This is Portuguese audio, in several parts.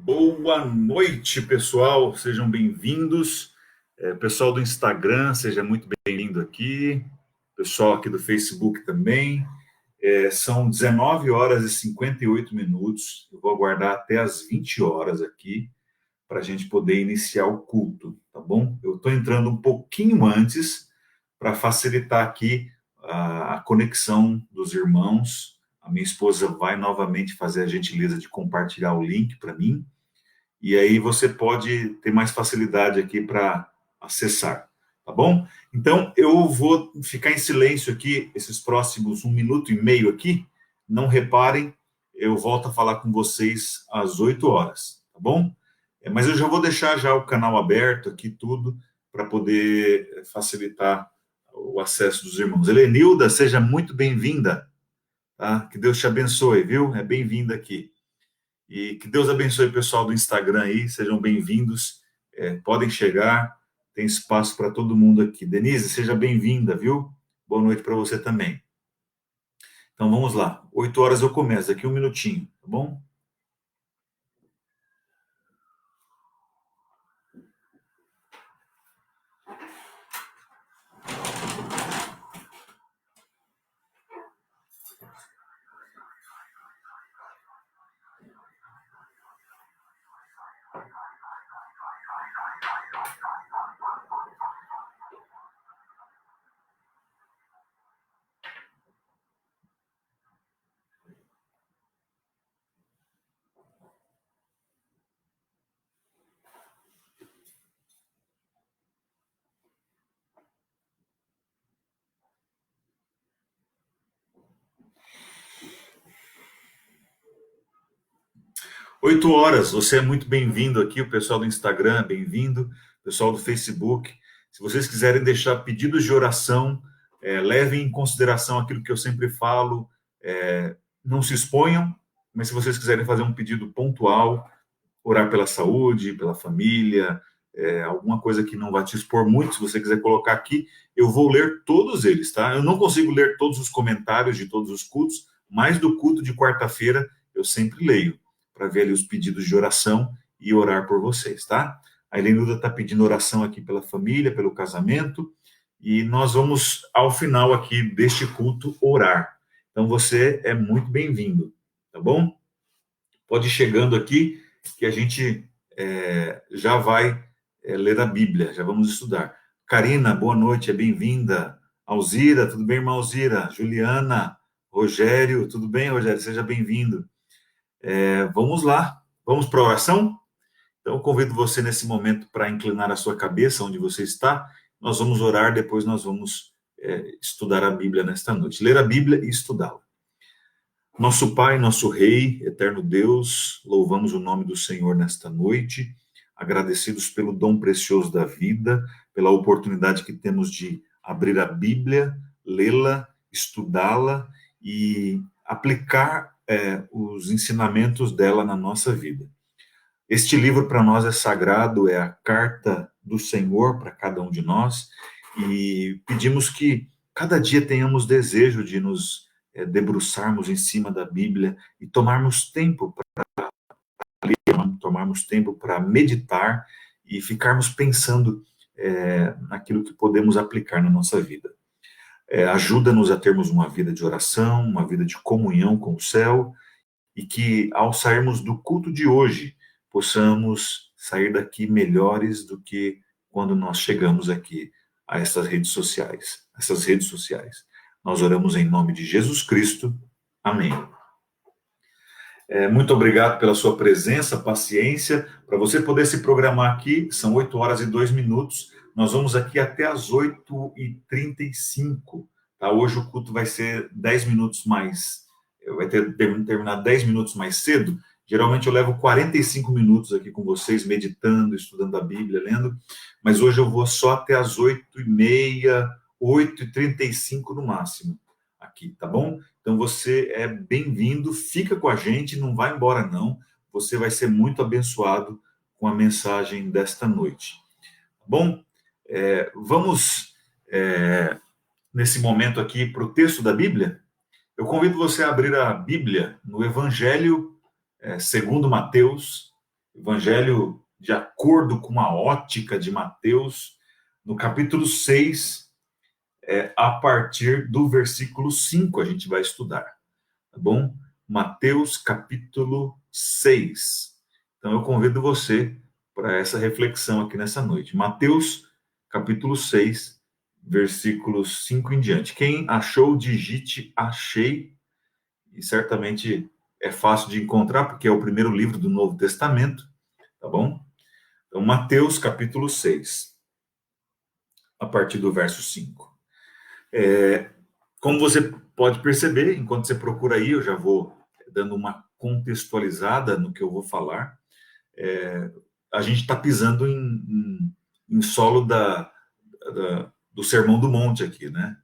Boa noite, pessoal. Sejam bem-vindos. Pessoal do Instagram, seja muito bem-vindo aqui. Pessoal aqui do Facebook também. São 19 horas e 58 minutos. Eu vou aguardar até as 20 horas aqui para a gente poder iniciar o culto, tá bom? Eu estou entrando um pouquinho antes para facilitar aqui a conexão dos irmãos. A minha esposa vai novamente fazer a gentileza de compartilhar o link para mim. E aí você pode ter mais facilidade aqui para acessar, tá bom? Então eu vou ficar em silêncio aqui esses próximos 1 minuto e meio aqui. Não reparem, eu volto a falar com vocês às 8 horas, tá bom? Mas eu já vou deixar já o canal aberto aqui, tudo, para poder facilitar o acesso dos irmãos. Helenilda, seja muito bem-vinda, tá? Que Deus te abençoe, viu? É bem-vinda aqui. E que Deus abençoe o pessoal do Instagram aí, sejam bem-vindos, podem chegar, tem espaço para todo mundo aqui. Denise, seja bem-vinda, viu? Boa noite para você também. Então vamos lá, 8 horas eu começo, daqui 1 minutinho, tá bom? Oito horas, você é muito bem-vindo aqui, o pessoal do Instagram é bem-vindo, o pessoal do Facebook. Se vocês quiserem deixar pedidos de oração, levem em consideração aquilo que eu sempre falo, não se exponham, mas se vocês quiserem fazer um pedido pontual, orar pela saúde, pela família, alguma coisa que não vai te expor muito, se você quiser colocar aqui, eu vou ler todos eles, tá? Eu não consigo ler todos os comentários de todos os cultos, mas do culto de quarta-feira eu sempre leio, para ver ali os pedidos de oração e orar por vocês, tá? A Helenuda está pedindo oração aqui pela família, pelo casamento, e nós vamos, ao final aqui deste culto, orar. Então você é muito bem-vindo, tá bom? Pode ir chegando aqui, que a gente já vai ler a Bíblia, já vamos estudar. Karina, boa noite, é bem-vinda. Alzira, tudo bem, irmã Alzira? Juliana, Rogério, tudo bem, Rogério? Seja bem-vindo. Vamos lá, vamos para a oração? Então, eu convido você nesse momento para inclinar a sua cabeça onde você está. Nós vamos orar, depois nós vamos estudar a Bíblia nesta noite. Ler a Bíblia e estudá-la. Nosso Pai, nosso Rei, eterno Deus, louvamos o nome do Senhor nesta noite, agradecidos pelo dom precioso da vida, pela oportunidade que temos de abrir a Bíblia, lê-la, estudá-la e aplicar os ensinamentos dela na nossa vida. Este livro para nós é sagrado, é a carta do Senhor para cada um de nós e pedimos que cada dia tenhamos desejo de nos debruçarmos em cima da Bíblia e tomarmos tempo para ler, tomarmos tempo para meditar e ficarmos pensando naquilo que podemos aplicar na nossa vida. Ajuda-nos a termos uma vida de oração, uma vida de comunhão com o céu e que ao sairmos do culto de hoje possamos sair daqui melhores do que quando nós chegamos aqui a essas redes sociais. Nós oramos em nome de Jesus Cristo. Amém. Muito obrigado pela sua presença, paciência. Para você poder se programar aqui, são 8 horas e 2 minutos. Nós vamos aqui até as 8h35. Tá? Hoje o culto vai ser 10 minutos mais... Vai terminar 10 minutos mais cedo. Geralmente eu levo 45 minutos aqui com vocês, meditando, estudando a Bíblia, lendo. Mas hoje eu vou só até as 8h30, 8h35 no máximo. Aqui, tá bom? Então você é bem-vindo, fica com a gente, não vai embora não. Você vai ser muito abençoado com a mensagem desta noite. Tá bom? Vamos, nesse momento aqui, para o texto da Bíblia. Eu convido você a abrir a Bíblia no Evangelho segundo Mateus, Evangelho de acordo com a ótica de Mateus, no capítulo 6, a partir do versículo 5 a gente vai estudar, tá bom? Mateus capítulo 6. Então eu convido você para essa reflexão aqui nessa noite. Mateus capítulo 6, versículos 5 em diante. Quem achou, digite achei, e certamente é fácil de encontrar, porque é o primeiro livro do Novo Testamento, tá bom? Então, Mateus capítulo 6, a partir do verso 5. Como você pode perceber, enquanto você procura aí, eu já vou dando uma contextualizada no que eu vou falar. A gente está pisando em solo do Sermão do Monte aqui, né?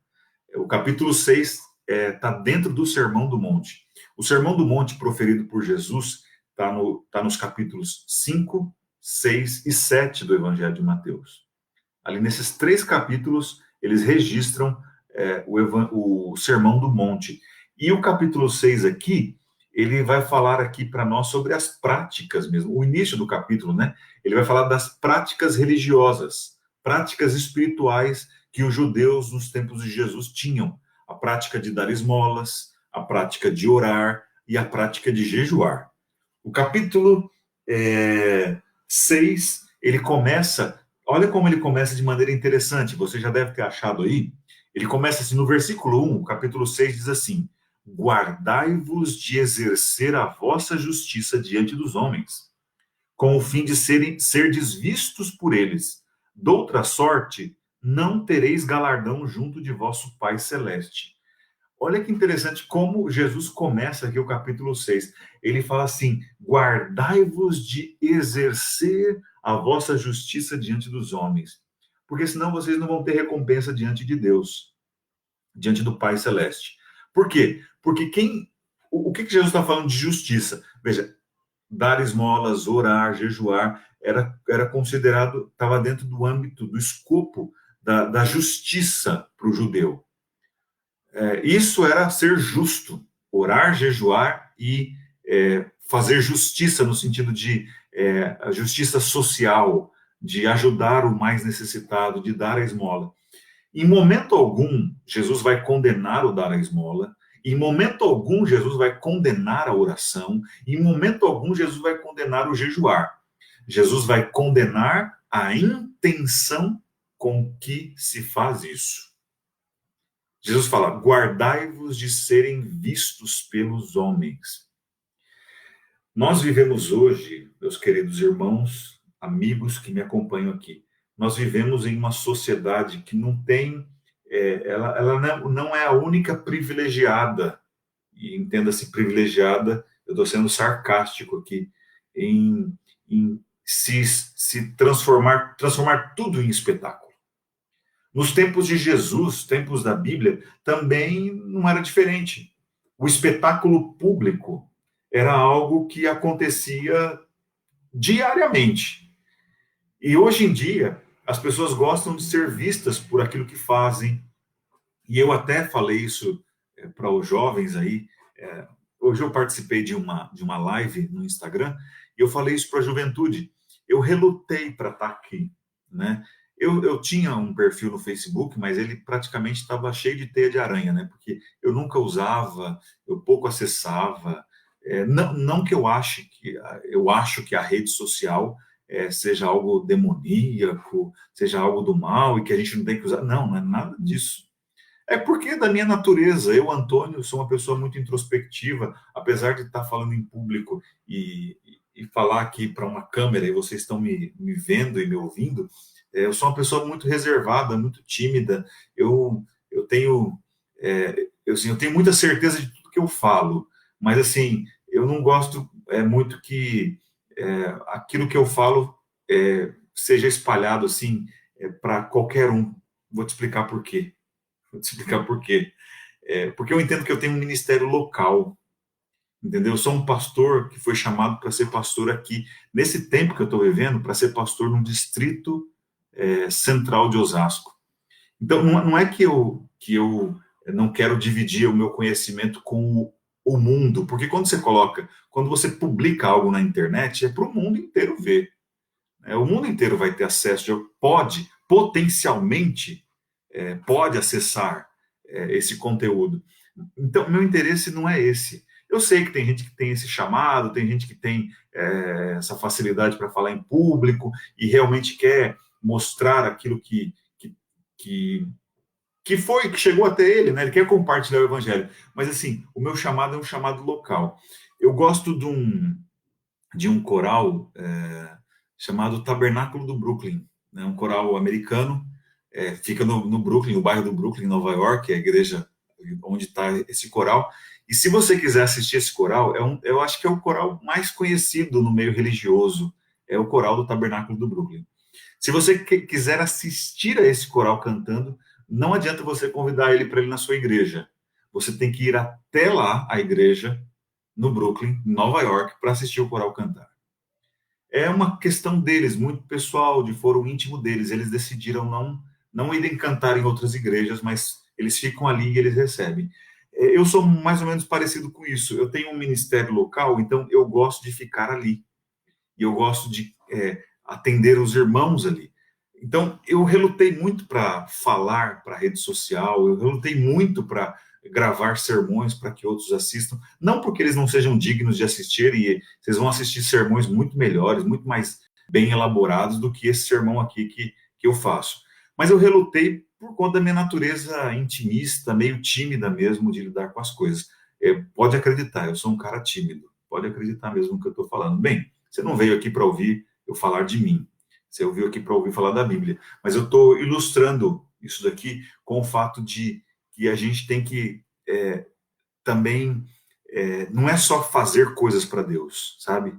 O capítulo 6 está dentro do Sermão do Monte. O Sermão do Monte proferido por Jesus está nos capítulos 5, 6 e 7 do Evangelho de Mateus. Ali nesses 3 capítulos, eles registram o Sermão do Monte. E o capítulo 6 aqui, ele vai falar aqui para nós sobre as práticas mesmo. O início do capítulo, né? Ele vai falar das práticas religiosas, práticas espirituais que os judeus nos tempos de Jesus tinham. A prática de dar esmolas, a prática de orar e a prática de jejuar. O capítulo 6, ele começa, olha como ele começa de maneira interessante, você já deve ter achado aí. Ele começa assim, no versículo 1, o capítulo 6 diz assim: guardai-vos de exercer a vossa justiça diante dos homens, com o fim de serdes vistos por eles. Doutra sorte, não tereis galardão junto de vosso Pai Celeste. Olha que interessante como Jesus começa aqui o capítulo 6. Ele fala assim: guardai-vos de exercer a vossa justiça diante dos homens, porque senão vocês não vão ter recompensa diante de Deus, diante do Pai Celeste. Por quê? Porque o que Jesus está falando de justiça? Veja, dar esmolas, orar, jejuar, era considerado, estava dentro do âmbito, do escopo da justiça para o judeu. Isso era ser justo, orar, jejuar e fazer justiça no sentido de a justiça social, de ajudar o mais necessitado, de dar a esmola. Em momento algum, Jesus vai condenar o dar a esmola. Em momento algum, Jesus vai condenar a oração. Em momento algum, Jesus vai condenar o jejuar. Jesus vai condenar a intenção com que se faz isso. Jesus fala: guardai-vos de serem vistos pelos homens. Nós vivemos hoje, meus queridos irmãos, amigos que me acompanham aqui, nós vivemos em uma sociedade que não tem, ela não é a única privilegiada, e entenda-se privilegiada, eu estou sendo sarcástico aqui, em se transformar tudo em espetáculo. Nos tempos de Jesus, tempos da Bíblia, também não era diferente. O espetáculo público era algo que acontecia diariamente. E hoje em dia, as pessoas gostam de ser vistas por aquilo que fazem. E eu até falei isso para os jovens aí. Hoje eu participei de uma live no Instagram e eu falei isso para a juventude. Eu relutei para estar aqui, né? Eu tinha um perfil no Facebook, mas ele praticamente estava cheio de teia de aranha, né? Porque eu nunca usava, eu pouco acessava. Não que eu acho que a rede social seja algo demoníaco, seja algo do mal e que a gente não tem que usar. Não, não é nada disso. É porque da minha natureza, eu, Antônio, sou uma pessoa muito introspectiva, apesar de estar falando em público e falar aqui para uma câmera e vocês estão me vendo e me ouvindo, eu sou uma pessoa muito reservada, muito tímida. Eu tenho, eu tenho muita certeza de tudo que eu falo, mas assim, eu não gosto muito que aquilo que eu falo seja espalhado assim para qualquer um. Vou te explicar por quê. Vou te explicar por quê. Porque eu entendo que eu tenho um ministério local, entendeu? Eu sou um pastor que foi chamado para ser pastor aqui, nesse tempo que eu estou vivendo, para ser pastor num distrito central de Osasco. Então, não é que eu não quero dividir o meu conhecimento com o mundo, porque quando você publica algo na internet, é para o mundo inteiro ver. O mundo inteiro vai ter acesso, potencialmente, pode acessar esse conteúdo. Então, meu interesse não é esse. Eu sei que tem gente que tem esse chamado, tem gente que tem essa facilidade para falar em público e realmente quer mostrar aquilo que, que chegou até ele, né? Ele quer compartilhar o evangelho. Mas, assim, o meu chamado é um chamado local. Eu gosto de um coral chamado Tabernáculo do Brooklyn, né? Um coral americano, fica no Brooklyn, no bairro do Brooklyn, Nova York, é a igreja onde está esse coral. E se você quiser assistir esse coral, eu acho que é o coral mais conhecido no meio religioso, é o coral do Tabernáculo do Brooklyn. Se você quiser assistir a esse coral cantando, não adianta você convidar ele para ir na sua igreja. Você tem que ir até lá, a igreja, no Brooklyn, Nova York, para assistir o coral cantar. É uma questão deles, muito pessoal, de foro íntimo deles. Eles decidiram não irem cantar em outras igrejas, mas eles ficam ali e eles recebem. Eu sou mais ou menos parecido com isso. Eu tenho um ministério local, então eu gosto de ficar ali. E eu gosto de atender os irmãos ali. Então, eu relutei muito para falar para a rede social, eu relutei muito para gravar sermões para que outros assistam, não porque eles não sejam dignos de assistir, e vocês vão assistir sermões muito melhores, muito mais bem elaborados do que esse sermão aqui que eu faço. Mas eu relutei por conta da minha natureza intimista, meio tímida mesmo de lidar com as coisas. Pode acreditar, eu sou um cara tímido, pode acreditar mesmo no que eu estou falando. Bem, você não veio aqui para ouvir eu falar de mim, você ouviu aqui para ouvir falar da Bíblia, mas eu estou ilustrando isso daqui com o fato de que a gente tem que também, não é só fazer coisas para Deus, sabe?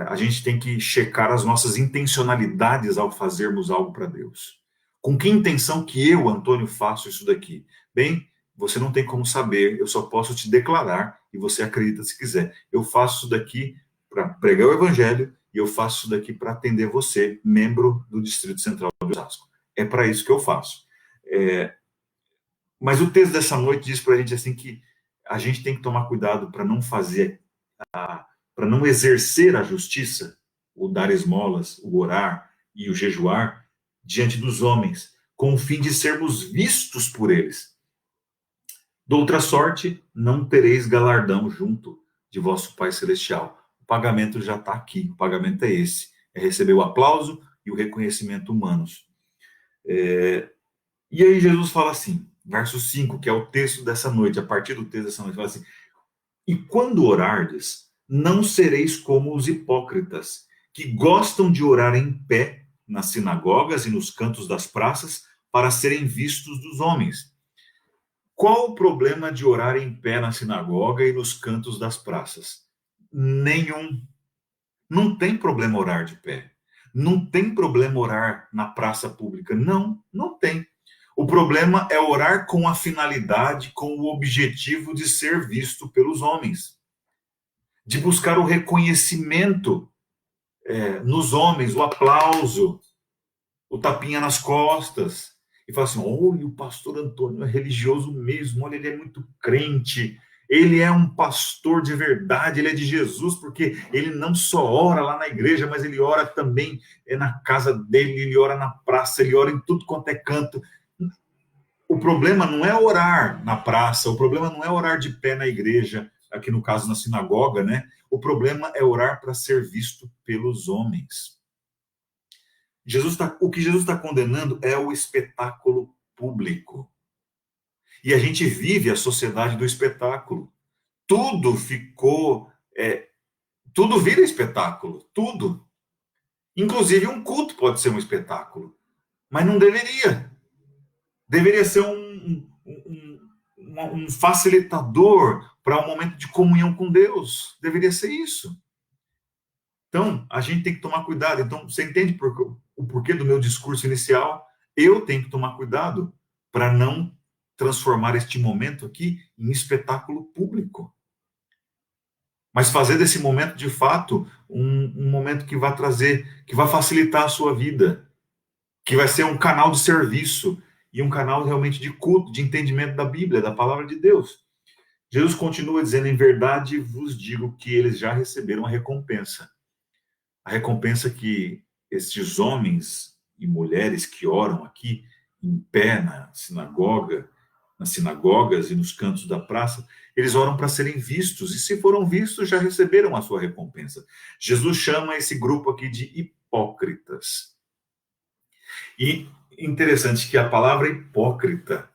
A gente tem que checar as nossas intencionalidades ao fazermos algo para Deus. Com que intenção que eu, Antônio, faço isso daqui? Bem, você não tem como saber, eu só posso te declarar e você acredita se quiser. Eu faço isso daqui para pregar o evangelho e eu faço isso daqui para atender você, membro do Distrito Central de Osasco. É para isso que eu faço. Mas o texto dessa noite diz para a gente assim que a gente tem que tomar cuidado para não fazer, para não exercer a justiça, o dar esmolas, o orar e o jejuar diante dos homens, com o fim de sermos vistos por eles. Doutra sorte, não tereis galardão junto de vosso Pai Celestial. O pagamento já está aqui, o pagamento é esse, é receber o aplauso e o reconhecimento humanos. E aí Jesus fala assim, verso 5, que é o texto dessa noite, a partir do texto dessa noite, fala assim, e quando orardes, não sereis como os hipócritas, que gostam de orar em pé nas sinagogas e nos cantos das praças, para serem vistos dos homens. Qual o problema de orar em pé na sinagoga e nos cantos das praças? Nenhum. Não tem problema orar de pé. Não tem problema orar na praça pública. Não, não tem. O problema é orar com a finalidade, com o objetivo de ser visto pelos homens. De buscar o reconhecimento nos homens, o aplauso, o tapinha nas costas. E fala assim, olha, o pastor Antônio é religioso mesmo, olha, ele é muito crente, ele é um pastor de verdade, ele é de Jesus, porque ele não só ora lá na igreja, mas ele ora também na casa dele, ele ora na praça, ele ora em tudo quanto é canto. O problema não é orar na praça, o problema não é orar de pé na igreja, aqui no caso na sinagoga, né? O problema é orar para ser visto pelos homens. O que Jesus está condenando é o espetáculo público. E a gente vive a sociedade do espetáculo. Tudo ficou... tudo vira espetáculo, tudo. Inclusive um culto pode ser um espetáculo. Mas não deveria. Deveria ser um facilitador para um momento de comunhão com Deus. Deveria ser isso. Então, a gente tem que tomar cuidado. Então, você entende o porquê do meu discurso inicial? Eu tenho que tomar cuidado para não transformar este momento aqui em espetáculo público. Mas fazer desse momento, de fato, um momento que vai trazer, que vai facilitar a sua vida, que vai ser um canal de serviço e um canal realmente de culto, de entendimento da Bíblia, da palavra de Deus. Jesus continua dizendo: em verdade vos digo que eles já receberam a recompensa. A recompensa que estes homens e mulheres que oram aqui, em pé na sinagoga, nas sinagogas e nos cantos da praça, eles oram para serem vistos, e se foram vistos, já receberam a sua recompensa. Jesus chama esse grupo aqui de hipócritas. E interessante que a palavra hipócrita,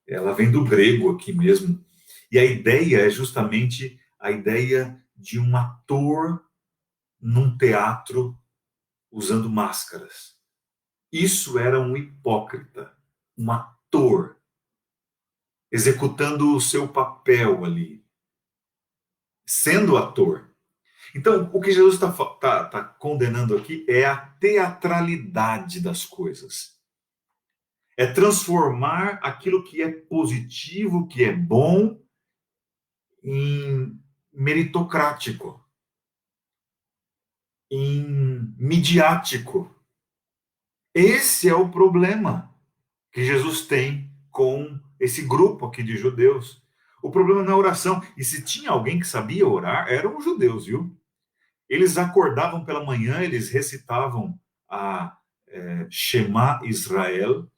ela vem do grego aqui mesmo, e a ideia é justamente a ideia de um ator num teatro usando máscaras. Isso era um hipócrita, um ator, executando o seu papel ali, sendo ator. Então, o que Jesus está condenando aqui é a teatralidade das coisas. É transformar aquilo que é positivo, que é bom, em meritocrático, em midiático. Esse é o problema que Jesus tem com esse grupo aqui de judeus. O problema não é a oração. E se tinha alguém que sabia orar, eram os judeus, viu? Eles acordavam pela manhã, eles recitavam a Shema Israel.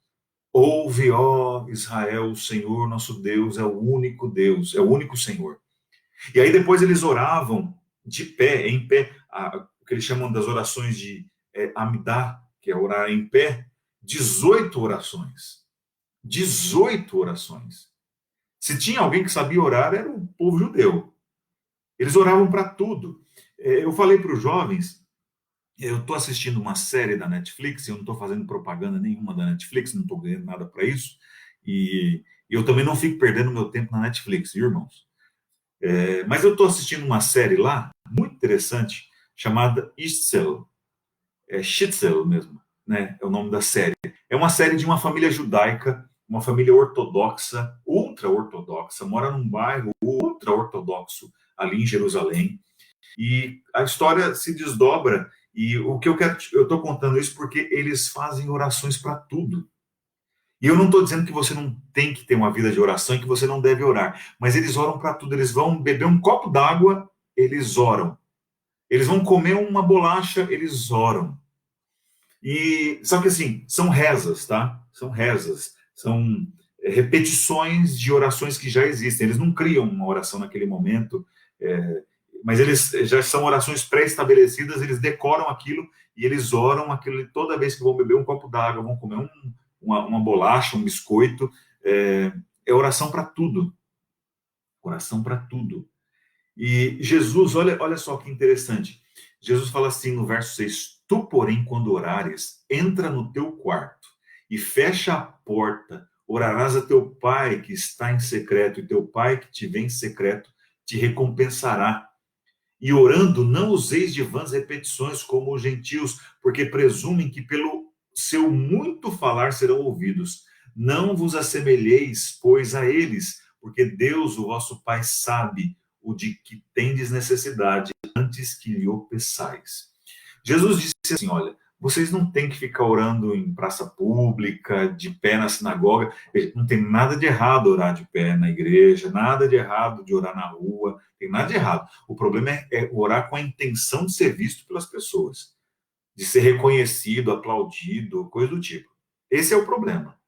Ouve, ó Israel, o Senhor nosso Deus é o único Deus, é o único Senhor. E aí depois eles oravam de pé, em pé, o que eles chamam das orações de Amidá, que é orar em pé, 18 orações. 18 orações. Se tinha alguém que sabia orar, era o povo judeu. Eles oravam para tudo. Eu falei para os jovens, eu estou assistindo uma série da Netflix, eu não estou fazendo propaganda nenhuma da Netflix, não estou ganhando nada para isso, e eu também não fico perdendo meu tempo na Netflix, viu, irmãos? Mas eu estou assistindo uma série lá, muito interessante, chamada Shitzel, Shitzel mesmo, né? É o nome da série. É uma série de uma família judaica, uma família ortodoxa, ultra-ortodoxa, mora num bairro ultra-ortodoxo ali em Jerusalém. E a história se desdobra. E o que eu estou contando isso porque eles fazem orações para tudo. E eu não estou dizendo que você não tem que ter uma vida de oração e que você não deve orar, mas eles oram para tudo. Eles vão beber um copo d'água, eles oram. Eles vão comer uma bolacha, eles oram. E só que assim, são rezas, tá? São rezas, são repetições de orações que já existem. Eles não criam uma oração naquele momento, mas eles já são orações pré-estabelecidas, eles decoram aquilo e eles oram aquilo toda vez que vão beber um copo d'água, vão comer uma bolacha, um biscoito. É oração para tudo. Oração para tudo. E Jesus, olha só que interessante. Jesus fala assim no verso 6: Tu, porém, quando orares, entra no teu quarto e fecha a porta, orarás a teu pai que está em secreto, e teu pai que te vê em secreto te recompensará. E orando, não useis de vãs repetições como os gentios, porque presumem que pelo seu muito falar serão ouvidos. Não vos assemelheis, pois, a eles, porque Deus, o vosso Pai, sabe o de que tendes necessidade antes que lhe o peçais. Jesus disse assim: olha, vocês não têm que ficar orando em praça pública, de pé na sinagoga. Não tem nada de errado orar de pé na igreja, nada de errado de orar na rua, tem nada de errado. O problema é orar com a intenção de ser visto pelas pessoas, de ser reconhecido, aplaudido, coisa do tipo. Esse é o problema.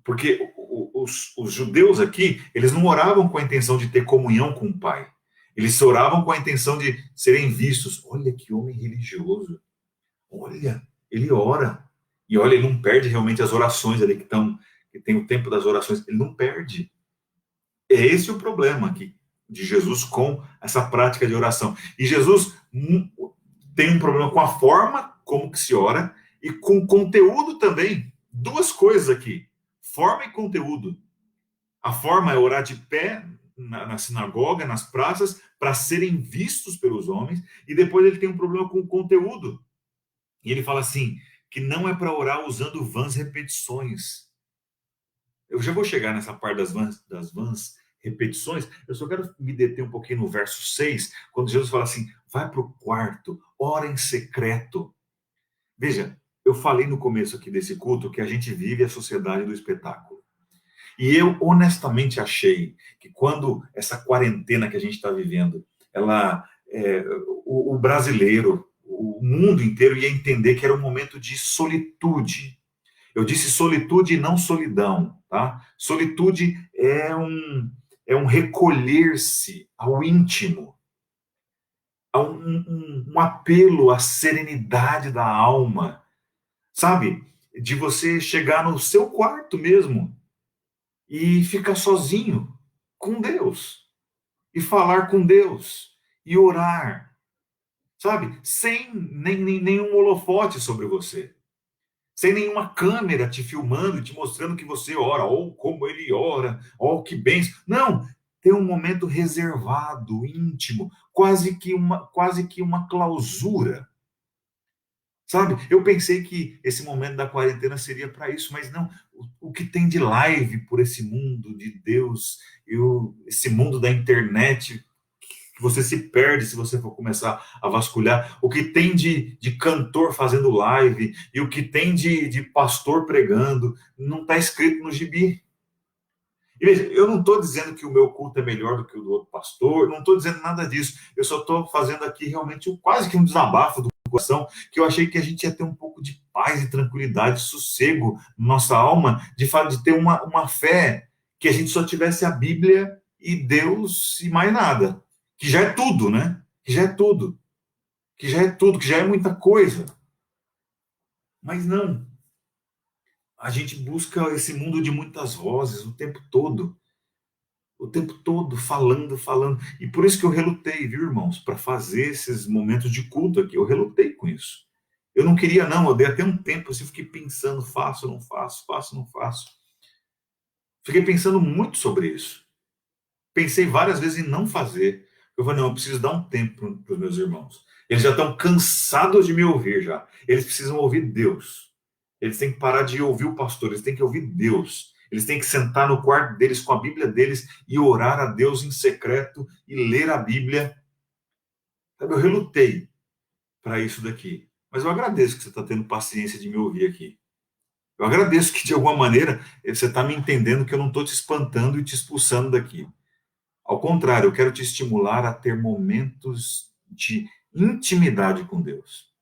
Porque os judeus aqui, eles não oravam com a intenção de ter comunhão com o Pai. Eles oravam com a intenção de serem vistos. Olha que homem religioso. Olha, ele ora. E olha, ele não perde realmente as orações ali que tem o tempo das orações. Ele não perde. É esse o problema aqui de Jesus com essa prática de oração. E Jesus tem um problema com a forma como que se ora e com o conteúdo também. Duas coisas aqui: forma e conteúdo. A forma é orar de pé na sinagoga, nas praças, para serem vistos pelos homens, e depois ele tem um problema com o conteúdo. E ele fala assim, que não é para orar usando vãs repetições. Eu já vou chegar nessa parte das vãs repetições, eu só quero me deter um pouquinho no verso 6, quando Jesus fala assim, vai para o quarto, ora em secreto. Veja, eu falei no começo aqui desse culto que a gente vive a sociedade do espetáculo. E eu honestamente achei que quando essa quarentena que a gente está vivendo, ela, o brasileiro, o mundo inteiro ia entender que era um momento de solitude. Eu disse solitude e não solidão, tá? Solitude é um recolher-se ao íntimo, a um apelo à serenidade da alma, sabe? De você chegar no seu quarto mesmo e ficar sozinho com Deus, e falar com Deus, e orar, sabe? Sem nenhum holofote sobre você. Sem nenhuma câmera te filmando e te mostrando que você ora, ou como ele ora, ou que bens. Não, tem um momento reservado, íntimo, quase que uma clausura. Sabe? Eu pensei que esse momento da quarentena seria para isso, mas não. O que tem de live por esse mundo de Deus, esse mundo da internet, que você se perde se você for começar a vasculhar, o que tem de cantor fazendo live, e o que tem de pastor pregando, não está escrito no gibi. E veja, eu não estou dizendo que o meu culto é melhor do que o do outro pastor, não estou dizendo nada disso. Eu só estou fazendo aqui realmente quase que um desabafo do coração, que eu achei que a gente ia ter um pouco de paz e tranquilidade, sossego na nossa alma, de ter uma fé que a gente só tivesse a Bíblia e Deus e mais nada. Que já é tudo, né? Que já é tudo. Que já é tudo, que já é muita coisa. Mas não. A gente busca esse mundo de muitas vozes o tempo todo. O tempo todo, falando, falando. E por isso que eu relutei, viu, irmãos, para fazer esses momentos de culto aqui. Eu relutei com isso. Eu não queria, não. Eu dei até um tempo assim, fiquei pensando, faço, não faço, faço, não faço. Fiquei pensando muito sobre isso. Pensei várias vezes em não fazer. Eu falei, não, eu preciso dar um tempo para os meus irmãos. Eles já estão cansados de me ouvir já. Eles precisam ouvir Deus. Eles têm que parar de ouvir o pastor, eles têm que ouvir Deus. Eles têm que sentar no quarto deles com a Bíblia deles e orar a Deus em secreto e ler a Bíblia. Eu relutei para isso daqui. Mas eu agradeço que você está tendo paciência de me ouvir aqui. Eu agradeço que, de alguma maneira, você está me entendendo que eu não estou te espantando e te expulsando daqui. Ao contrário, eu quero te estimular a ter momentos de intimidade com Deus.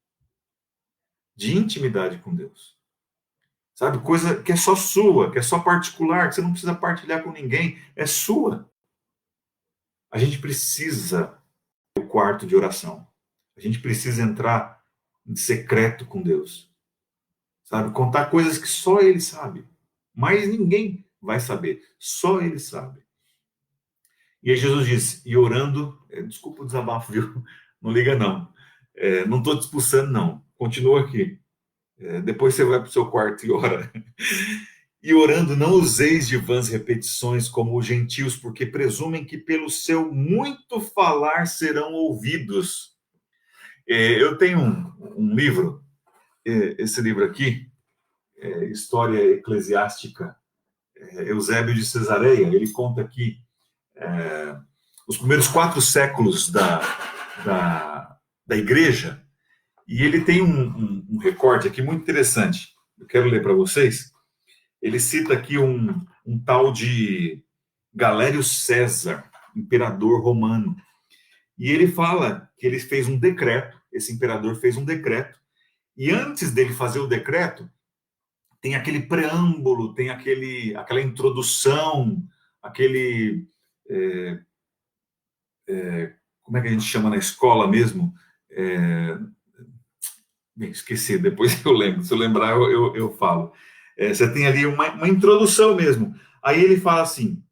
De intimidade com Deus. Sabe? Coisa que é só sua, que é só particular, que você não precisa partilhar com ninguém, é sua. A gente precisa do quarto de oração. A gente precisa entrar em secreto com Deus. Sabe? Contar coisas que só Ele sabe. Mas ninguém vai saber. Só Ele sabe. E aí Jesus disse, e orando, desculpa o desabafo, viu? Não liga não. Não estou te expulsando, não. Continua aqui. Depois você vai para o seu quarto e ora. E orando, não useis de vãs repetições como os gentios, porque presumem que pelo seu muito falar serão ouvidos. Eu tenho um livro, esse livro aqui, História Eclesiástica, Eusébio de Cesareia. Ele conta aqui os primeiros 4 séculos da igreja, e ele tem um recorte aqui muito interessante. Eu quero ler para vocês. Ele cita aqui um tal de Galério César, imperador romano. E ele fala que ele fez um decreto, esse imperador fez um decreto, e antes dele fazer o decreto, tem aquele preâmbulo, tem aquela introdução, aquele. Como é que a gente chama na escola mesmo? Bem, esqueci, depois eu lembro. Se eu lembrar, eu falo. Você tem ali uma introdução mesmo. Aí ele fala assim: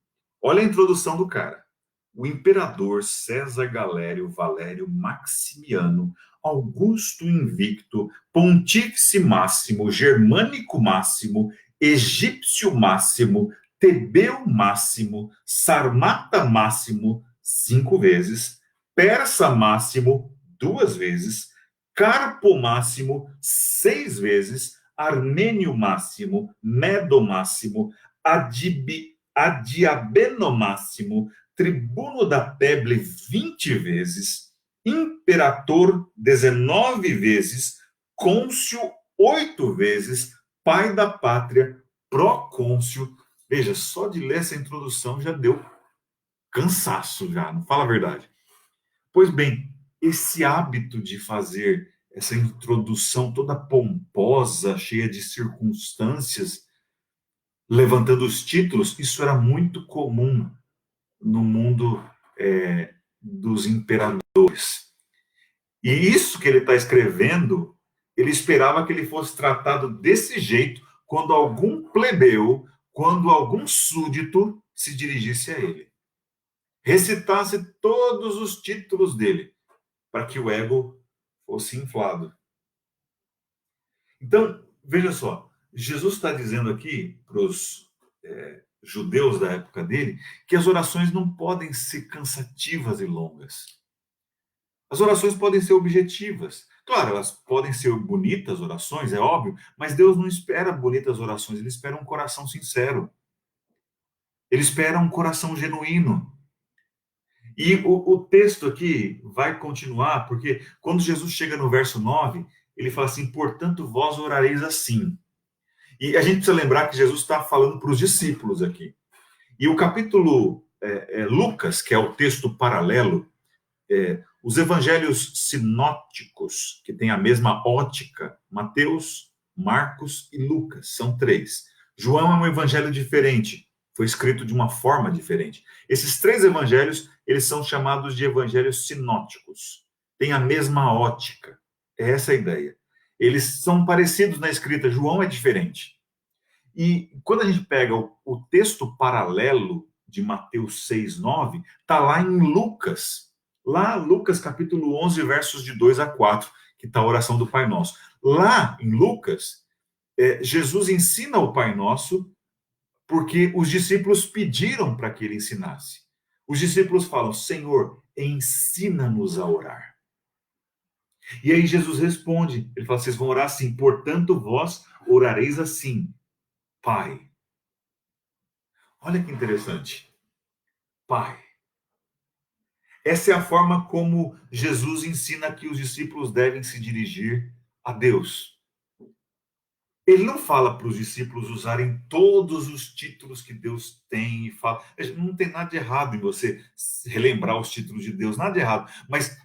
olha a introdução do cara. O imperador César Galério Valério Maximiano Augusto Invicto, Pontífice Máximo, Germânico Máximo, Egípcio Máximo, Tebeu Máximo, Sarmata Máximo, 5 vezes, Persa Máximo, 2 vezes, Carpo Máximo, 6 vezes, Armênio Máximo, Medo Máximo, Adiabeno Máximo, Tribuno da Peble 20 vezes, Imperator 19 vezes, Côncio 8 vezes, Pai da Pátria, Procôncio Veja, só de ler essa introdução já deu cansaço, já, não fala a verdade. Pois bem, esse hábito de fazer essa introdução toda pomposa, cheia de circunstâncias, levantando os títulos, isso era muito comum no mundo dos imperadores. E isso que ele está escrevendo, ele esperava que ele fosse tratado desse jeito quando algum plebeu, quando algum súdito se dirigisse a ele. Recitasse todos os títulos dele, para que o ego fosse inflado. Então, veja só, Jesus está dizendo aqui para os judeus da época dele que as orações não podem ser cansativas e longas. As orações podem ser objetivas. Claro, elas podem ser bonitas orações, é óbvio, mas Deus não espera bonitas orações, ele espera um coração sincero. Ele espera um coração genuíno. E o texto aqui vai continuar, porque quando Jesus chega no verso 9, ele fala assim: portanto, vós orareis assim. E a gente precisa lembrar que Jesus está falando para os discípulos aqui. E o capítulo Lucas, que é o texto paralelo, os evangelhos sinóticos, que têm a mesma ótica, Mateus, Marcos e Lucas, são três. João é um evangelho diferente, foi escrito de uma forma diferente. Esses três evangelhos, eles são chamados de evangelhos sinóticos, têm a mesma ótica, é essa a ideia. Eles são parecidos na escrita, João é diferente. E quando a gente pega o texto paralelo de Mateus 6:9, está lá em Lucas. Lá, Lucas capítulo 11, versos de 2 a 4, que está a oração do Pai Nosso. Lá em Lucas, Jesus ensina o Pai Nosso porque os discípulos pediram para que ele ensinasse. Os discípulos falam: Senhor, ensina-nos a orar. E aí Jesus responde, ele fala: vocês vão orar assim, portanto vós orareis assim, Pai. Olha que interessante. Pai. Essa é a forma como Jesus ensina que os discípulos devem se dirigir a Deus. Ele não fala para os discípulos usarem todos os títulos que Deus tem e fala. Não tem nada de errado em você relembrar os títulos de Deus, nada de errado. Mas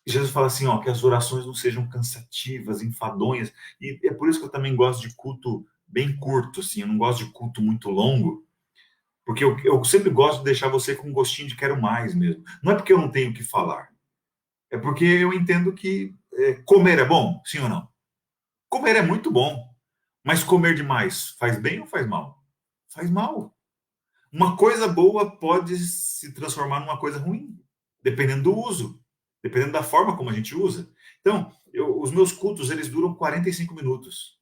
Jesus fala assim, ó, que as orações não sejam cansativas, enfadonhas. E é por isso que eu também gosto de culto bem curto, assim. Eu não gosto de culto muito longo. Porque eu sempre gosto de deixar você com um gostinho de quero mais mesmo. Não é porque eu não tenho o que falar. É porque eu entendo que comer é bom, sim ou não? Comer é muito bom. Mas comer demais faz bem ou faz mal? Faz mal. Uma coisa boa pode se transformar numa coisa ruim, dependendo do uso, dependendo da forma como a gente usa. Então, os meus cultos, eles duram 45 minutos.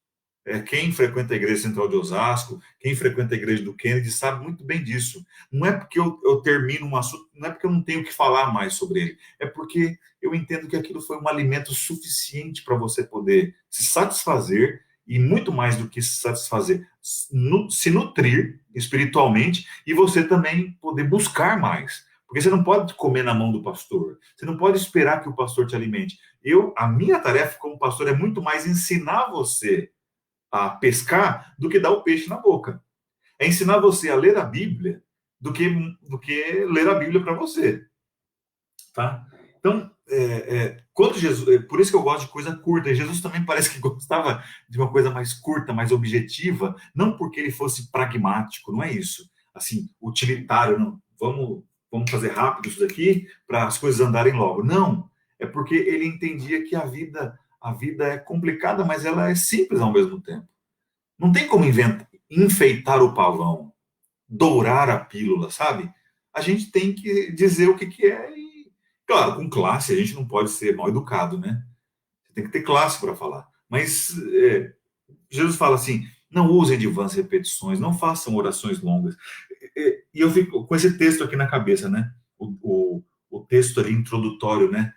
Quem frequenta a Igreja Central de Osasco, quem frequenta a Igreja do Kennedy, sabe muito bem disso. Não é porque eu termino um assunto, não é porque eu não tenho que falar mais sobre ele, é porque eu entendo que aquilo foi um alimento suficiente para você poder se satisfazer e, muito mais do que se satisfazer, se nutrir espiritualmente e você também poder buscar mais. Porque você não pode comer na mão do pastor, você não pode esperar que o pastor te alimente. A minha tarefa como pastor é muito mais ensinar você a pescar do que dar o peixe na boca. É ensinar você a ler a Bíblia do que ler a Bíblia para você. Tá? Então, quando Jesus. Por isso que eu gosto de coisa curta. Jesus também parece que gostava de uma coisa mais curta, mais objetiva, não porque ele fosse pragmático, não é isso. Assim, utilitário, não. Vamos fazer rápido isso daqui para as coisas andarem logo. Não. É porque ele entendia que a vida é complicada, mas ela é simples ao mesmo tempo. Não tem como enfeitar o pavão, dourar a pílula, sabe? A gente tem que dizer o que é e, claro, com classe, a gente não pode ser mal educado, né? Você tem que ter classe para falar. Mas Jesus fala assim: não usem de vãs repetições, não façam orações longas. E eu fico com esse texto aqui na cabeça, né? O texto ali introdutório, né?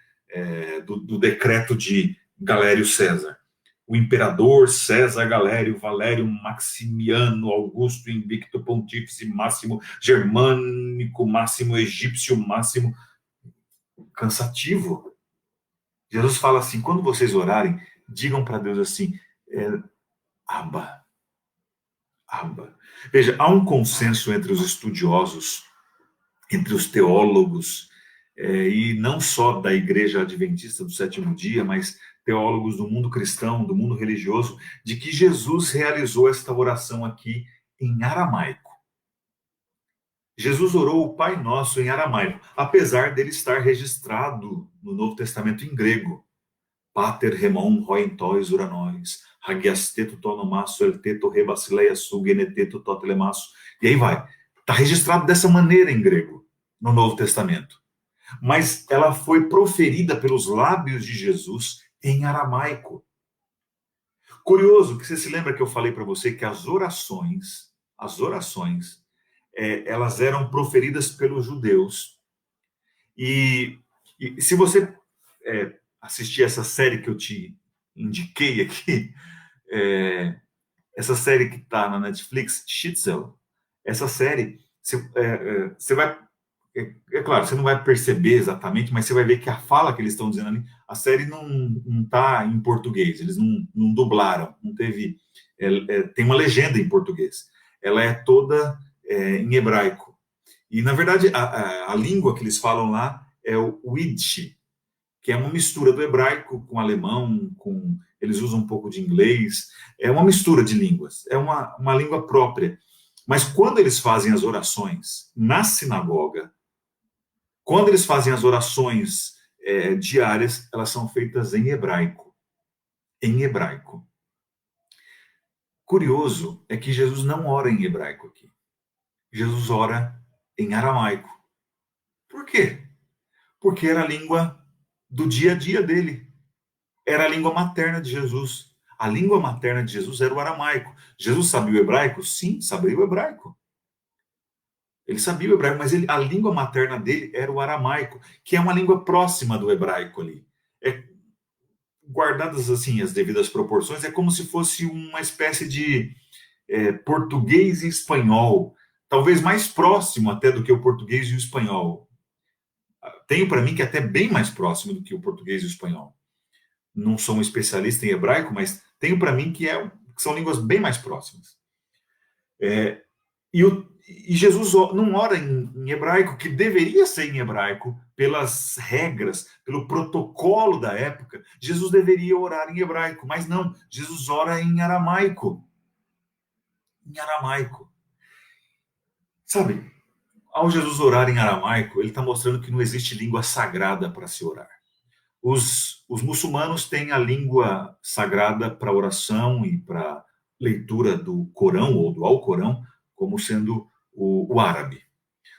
Do decreto de Galério César. O imperador César Galério Valério Maximiano Augusto Invicto Pontífice Máximo Germânico Máximo Egípcio Máximo. Cansativo. Jesus fala assim: quando vocês orarem, digam para Deus assim: Abba, Abba. Veja, há um consenso entre os estudiosos, entre os teólogos, e não só da Igreja Adventista do Sétimo Dia, mas teólogos do mundo cristão, do mundo religioso, de que Jesus realizou esta oração aqui em aramaico. Jesus orou o Pai Nosso em aramaico, apesar dele estar registrado no Novo Testamento em grego. Pater remon roentois uranois, hagiasteto tonomasso elteto rebasileia sugeneteto totelemasso. E aí vai. Está registrado dessa maneira em grego, no Novo Testamento. Mas ela foi proferida pelos lábios de Jesus em aramaico. Curioso que você se lembra que eu falei para você que as orações, elas eram proferidas pelos judeus. E se você assistir essa série que eu te indiquei aqui, essa série que está na Netflix, Shitzel, essa série, você vai, claro, você não vai perceber exatamente, mas você vai ver que a fala que eles estão dizendo ali, a série não está em português, eles não dublaram, não teve, tem uma legenda em português, ela é toda em hebraico. E, na verdade, a língua que eles falam lá é o Yiddish, que é uma mistura do hebraico com alemão, eles usam um pouco de inglês, é uma mistura de línguas, é uma língua própria. Mas quando eles fazem as orações na sinagoga, quando eles fazem as orações diárias, elas são feitas em hebraico. Em hebraico. Curioso é que Jesus não ora em hebraico aqui. Jesus ora em aramaico. Por quê? Porque era a língua do dia a dia dele. Era a língua materna de Jesus. A língua materna de Jesus era o aramaico. Jesus sabia o hebraico? Sim, sabia o hebraico. Ele sabia o hebraico, mas a língua materna dele era o aramaico, que é uma língua próxima do hebraico ali. Guardadas assim as devidas proporções, é como se fosse uma espécie de português e espanhol, talvez mais próximo até do que o português e o espanhol. Tenho para mim que é até bem mais próximo do que o português e o espanhol. Não sou um especialista em hebraico, mas tenho para mim que são línguas bem mais próximas. E Jesus não ora em hebraico, que deveria ser em hebraico, pelas regras, pelo protocolo da época. Jesus deveria orar em hebraico, mas não, Jesus ora em aramaico. Em aramaico. Sabe, ao Jesus orar em aramaico, ele está mostrando que não existe língua sagrada para se orar. Os muçulmanos têm a língua sagrada para oração e para leitura do Corão ou do Alcorão, como sendo o árabe.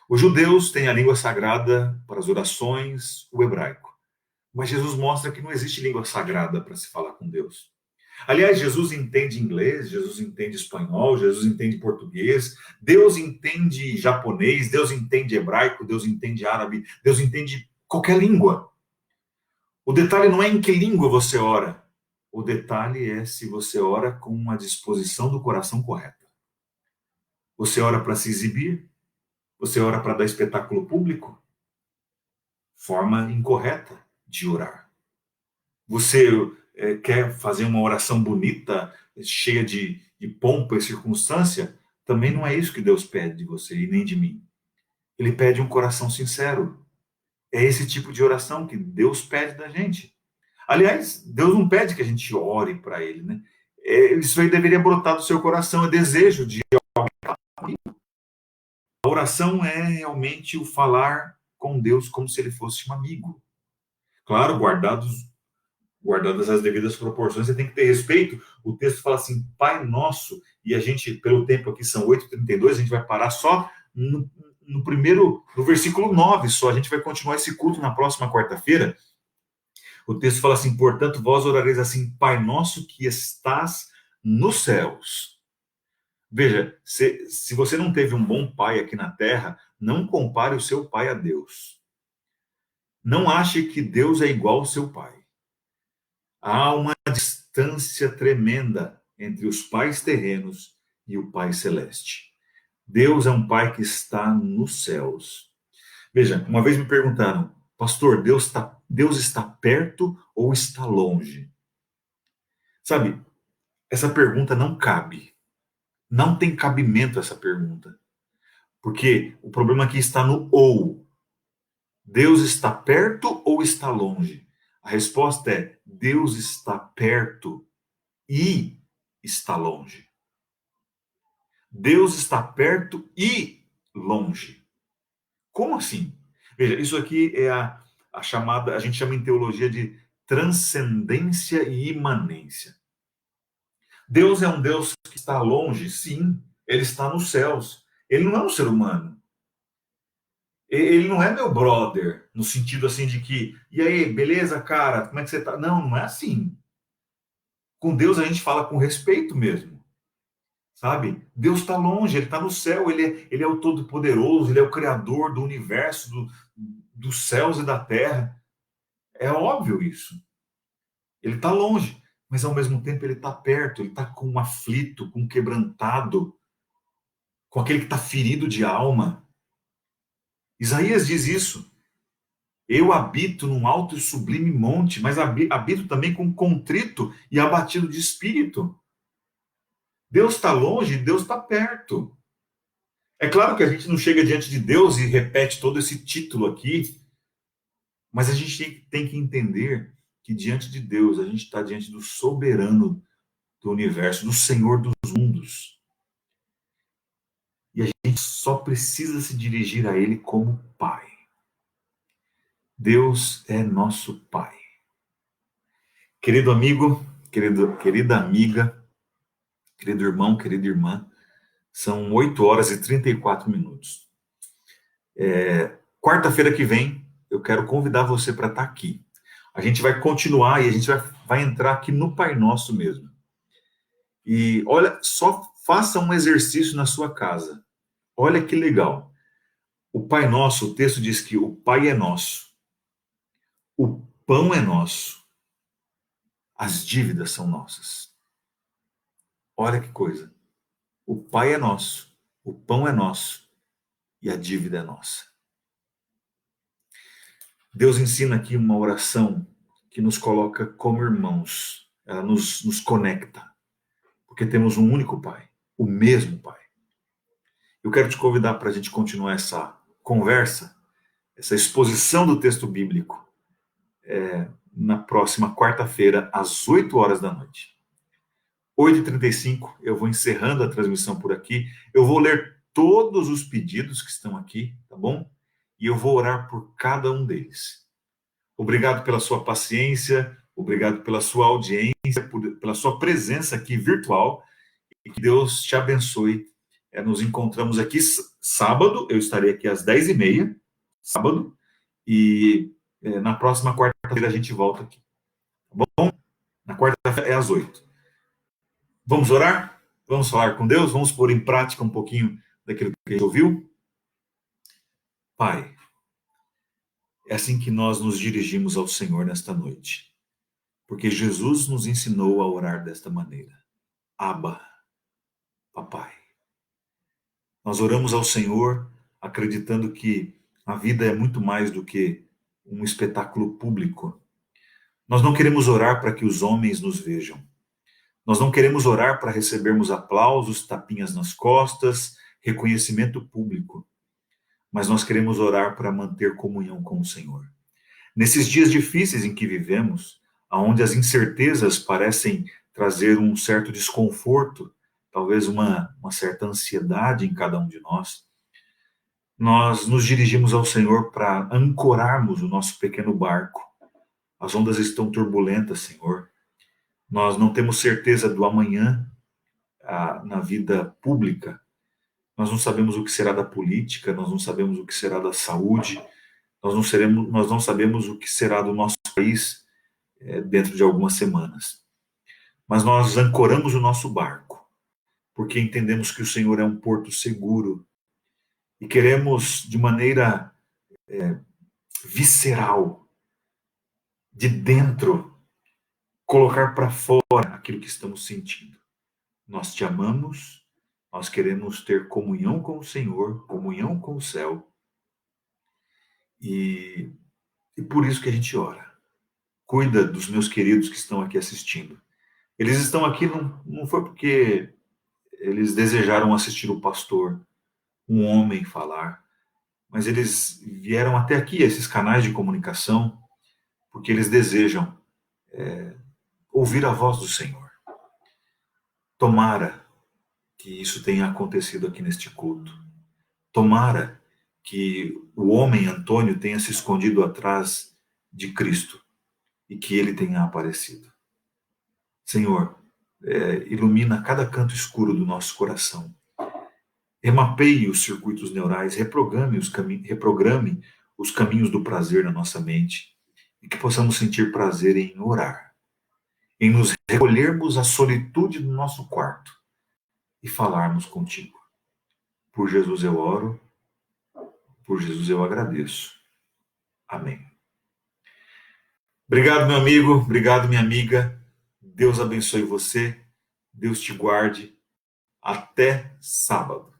Os judeus têm a língua sagrada para as orações, o hebraico. Mas Jesus mostra que não existe língua sagrada para se falar com Deus. Aliás, Jesus entende inglês, Jesus entende espanhol, Jesus entende português, Deus entende japonês, Deus entende hebraico, Deus entende árabe, Deus entende qualquer língua. O detalhe não é em que língua você ora. O detalhe é se você ora com uma disposição do coração correta. Você ora para se exibir? Você ora para dar espetáculo público? Forma incorreta de orar. Você quer fazer uma oração bonita, cheia de pompa e circunstância? Também não é isso que Deus pede de você e nem de mim. Ele pede um coração sincero. É esse tipo de oração que Deus pede da gente. Aliás, Deus não pede que a gente ore para Ele, né? Isso aí deveria brotar do seu coração, é desejo de. A oração é realmente o falar com Deus como se Ele fosse um amigo. Claro, guardadas as devidas proporções, você tem que ter respeito. O texto fala assim, Pai Nosso, e a gente, pelo tempo aqui são 8h32, a gente vai parar só no versículo 9 só, a gente vai continuar esse culto na próxima quarta-feira. O texto fala assim, portanto, vós orareis assim, Pai Nosso que estás nos céus. Veja, se você não teve um bom pai aqui na terra, não compare o seu pai a Deus. Não ache que Deus é igual ao seu pai. Há uma distância tremenda entre os pais terrenos e o Pai Celeste. Deus é um Pai que está nos céus. Veja, uma vez me perguntaram, pastor, Deus está perto ou está longe? Sabe, essa pergunta não cabe. Não tem cabimento essa pergunta. Porque o problema aqui está no ou. Deus está perto ou está longe? A resposta é: Deus está perto e está longe. Deus está perto e longe. Como assim? Veja, isso aqui é a chamada, a gente chama em teologia de transcendência e imanência. Deus é um Deus que está longe? Sim, ele está nos céus. Ele não é um ser humano. Ele não é meu brother, no sentido assim de que, e aí, beleza, cara, como é que você tá? Não, não é assim. Com Deus a gente fala com respeito mesmo, sabe? Deus está longe, ele está no céu, ele é o Todo-Poderoso, ele é o Criador do universo, dos céus e da terra. É óbvio isso. Ele está longe, mas ao mesmo tempo ele está perto, ele está com um aflito, com um quebrantado, com aquele que está ferido de alma. Isaías diz isso. Eu habito num alto e sublime monte, mas habito também com contrito e abatido de espírito. Deus está longe, Deus está perto. É claro que a gente não chega diante de Deus e repete todo esse título aqui, mas a gente tem que entender que diante de Deus a gente está diante do soberano do universo, do Senhor dos mundos. E a gente só precisa se dirigir a Ele como Pai. Deus é nosso Pai. Querido amigo, querida amiga, querido irmão, querida irmã, são 8 horas e 34 minutos. Quarta-feira que vem, eu quero convidar você para estar aqui. A gente vai continuar e a gente vai entrar aqui no Pai Nosso mesmo. E olha, só faça um exercício na sua casa. Olha que legal. O Pai Nosso, o texto diz que o Pai é nosso, o pão é nosso, as dívidas são nossas. Olha que coisa. O Pai é nosso, o pão é nosso e a dívida é nossa. Deus ensina aqui uma oração que nos coloca como irmãos. Ela nos conecta, porque temos um único Pai, o mesmo Pai. Eu quero te convidar para a gente continuar essa conversa, essa exposição do texto bíblico, na próxima quarta-feira, às 8 horas da noite. 8h35, eu vou encerrando a transmissão por aqui. Eu vou ler todos os pedidos que estão aqui, tá bom? E eu vou orar por cada um deles. Obrigado pela sua paciência, obrigado pela sua audiência, pela sua presença aqui virtual. E que Deus te abençoe. Nos encontramos aqui sábado, eu estarei aqui às 10h30, sábado, e na próxima quarta-feira a gente volta aqui. Tá bom? Na quarta-feira é às 8. Vamos orar? Vamos falar com Deus? Vamos pôr em prática um pouquinho daquilo que a gente ouviu? Pai, é assim que nós nos dirigimos ao Senhor nesta noite, porque Jesus nos ensinou a orar desta maneira. Abba, Papai. Nós oramos ao Senhor acreditando que a vida é muito mais do que um espetáculo público. Nós não queremos orar para que os homens nos vejam. Nós não queremos orar para recebermos aplausos, tapinhas nas costas, reconhecimento público. Mas nós queremos orar para manter comunhão com o Senhor. Nesses dias difíceis em que vivemos, onde as incertezas parecem trazer um certo desconforto, talvez uma certa ansiedade em cada um de nós, nós nos dirigimos ao Senhor para ancorarmos o nosso pequeno barco. As ondas estão turbulentas, Senhor. Nós não temos certeza do amanhã na vida pública. Nós não sabemos o que será da política, nós não sabemos o que será da saúde, nós não sabemos o que será do nosso país dentro de algumas semanas. Mas nós ancoramos o nosso barco, porque entendemos que o Senhor é um porto seguro e queremos, de maneira visceral, de dentro, colocar para fora aquilo que estamos sentindo. Nós te amamos, nós queremos ter comunhão com o Senhor, comunhão com o céu, e por isso que a gente ora. Cuida dos meus queridos que estão aqui assistindo. Eles estão aqui, não foi porque eles desejaram assistir o pastor, um homem, falar, mas eles vieram até aqui, esses canais de comunicação, porque eles desejam ouvir a voz do Senhor. Tomara que isso tenha acontecido aqui neste culto. Tomara que o homem Antônio tenha se escondido atrás de Cristo e que ele tenha aparecido. Senhor, ilumina cada canto escuro do nosso coração. Remapeie os circuitos neurais, reprograme os caminhos do prazer na nossa mente e que possamos sentir prazer em orar, em nos recolhermos à solitude do nosso quarto e falarmos contigo. Por Jesus eu oro, por Jesus eu agradeço. Amém. Obrigado, meu amigo, obrigado, minha amiga. Deus abençoe você, Deus te guarde. Até sábado.